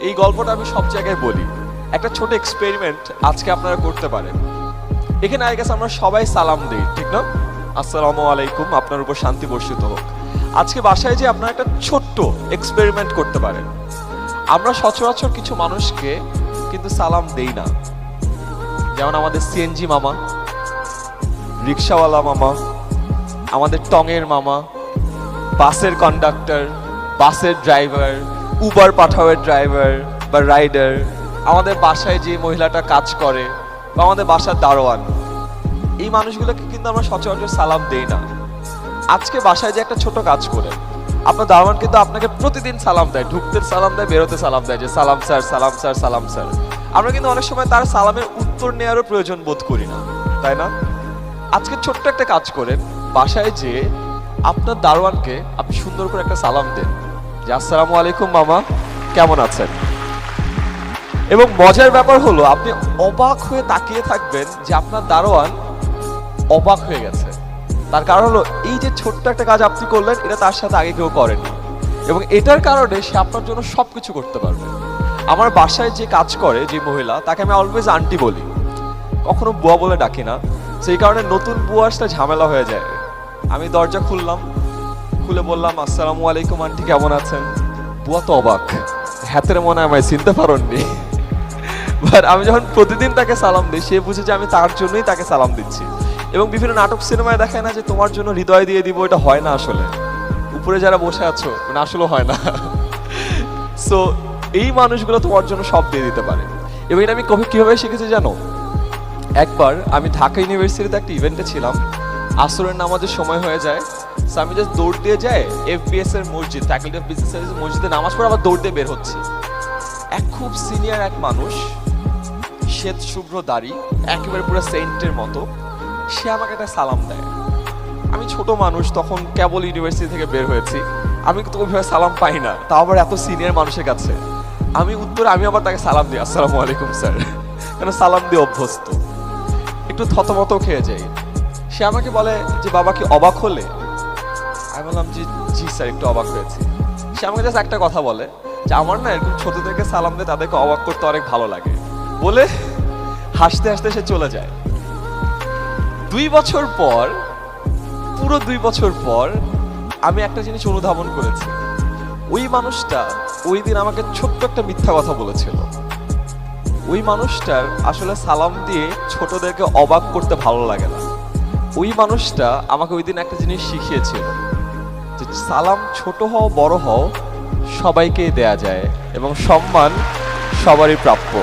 এই গল্পটা আমি সব জায়গায় বলি। একটা ছোট এক্সপেরিমেন্ট আজকে আপনারা করতে পারেন। এখানে আই গেস আমরা সবাই সালাম দিই, ঠিক না? আসসালামু আলাইকুম, আপনার উপর শান্তি বর্ষিত হোক। আজকে বাসায় যে আপনারা একটা ছোট্ট এক্সপেরিমেন্ট করতে পারেন। আমরা সচরাচর কিছু মানুষকে কিন্তু সালাম দেই না, যেমন আমাদের সিএনজি মামা, রিক্সাওয়ালা মামা, আমাদের টঙের মামা, বাসের কন্ডাক্টর, বাসের ড্রাইভার, উবার পাঠাওয়ের ড্রাইভার বা রাইডার, আমাদের বাসায় যে মহিলাটা কাজ করে বা আমাদের বাসার দারোয়ান, এই মানুষগুলোকে কিন্তু আমরা সচরাচর সালাম দেই না। আজকে বাসায় যে একটা ছোট কাজ করে, আপনার দারোয়ান কিন্তু আপনাকে প্রতিদিন সালাম দেয়, ঢুকতে সালাম দেয়, বেরোতে সালাম দেয়, যে সালাম স্যার, সালাম স্যার, সালাম স্যার। আমরা কিন্তু অনেক সময় তার সালামের উত্তর নেওয়ারও প্রয়োজন বোধ করি না, তাই না? আজকে ছোট্ট একটা কাজ করেন, বাসায় যে আপনার দারোয়ানকে আপনি সুন্দর করে একটা সালাম দেন, যে আসসালামু আলাইকুম মামা, কেমন আছেন? এবং মজার ব্যাপার হলো আপনি অবাক হয়ে তাকিয়ে থাকবেন যে আপনার দারোয়ান অবাক হয়ে গেছে। তার কারণ হলো এই যে ছোট্ট একটা কাজ আপনি করলেন, এটা তার সাথে আগে কেউ করেনি, এবং এটার কারণে সে আপনার জন্য সবকিছু করতে পারবে। আমার বাসায় যে কাজ করে যে মহিলা, তাকে আমি অলওয়েজ আন্টি বলি, কখনো বুয়া বলে ডাকি না। সেই কারণে নতুন বুয়া আসলে ঝামেলা হয়ে যায়। আমি দরজা খুললাম, খুলে বললাম আসসালামু আলাইকুম আন্টি, কেমন আছেন? বুয়া তো অবাক, হাতের মনে আমায় চিনতে পারেননি। বাট আমি যখন প্রতিদিন তাকে সালাম দিই, সে বুঝে যে আমি তার জন্যই তাকে সালাম দিচ্ছি। এবং বিভিন্ন নাটক সিনেমায় দেখায় না যে তোমার জন্য হৃদয় দিয়ে দিব, এটা হয় না আসলে। উপরে যারা বসে আছো, মানে আসলে হয় না। সো এই মানুষগুলো তোমার জন্য সব দিয়ে দিতে পারে। এবং এটা আমি কিভাবে শিখেছি জানো? একবার আমি ঢাকা ইউনিভার্সিটিতে একটা ইভেন্টে ছিলাম, আসরের নামাজের সময় হয়ে যায়। সো আমি জাস্ট দৌড় দিয়ে যাই এফবিএস এর মসজিদ, ফ্যাকাল্টি অফ বিজনেস স্টাডিজ মসজিদে নামাজ পড়ে আবার দৌড় দিয়ে বের হচ্ছি। এক খুব সিনিয়র এক মানুষ, শ্বেত শুভ্র দাড়ি, একেবারে পুরো সেন্টের মতো, সে আমাকে একটা সালাম দেয়। আমি ছোট মানুষ, তখন কেবল ইউনিভার্সিটি থেকে বের হয়েছি, আমি তো ওইভাবে সালাম পাই না, তাও আবার এত সিনিয়র মানুষের কাছে। আমি উত্তরে আমি আবার তাকে সালাম দিই, আসসালামু আলাইকুম স্যার, কেন সালাম দিয়ে অভ্যস্ত। একটু থতমত খেয়ে যাই। সে আমাকে বলে যে বাবা কি অবাক হলে? আমি বললাম জি জি স্যার, একটু অবাক হয়েছি। সে আমাকে জাস্ট একটা কথা বলে যে আমার না এরকম ছোটদেরকে সালাম দিয়ে তাদেরকে অবাক করতে অনেক ভালো লাগে, বলে হাসতে হাসতে সে চলে যায়। 2 বছর পর, পুরো 2 বছর পর আমি একটা জিনিস অনুধাবন করেছি। ওই মানুষটা ওই দিন আমাকে ছোট্ট একটা মিথ্যা কথা বলেছিল। ওই মানুষটার আসলে সালাম দিয়ে ছোটদেরকে অবাক করতে ভালো লাগে না। ওই মানুষটা আমাকে ওই দিন একটা জিনিস শিখিয়েছিল, যে সালাম ছোট হও বড় হও সবাইকেই দেয়া যায়, এবং সম্মান সবারই প্রাপ্য।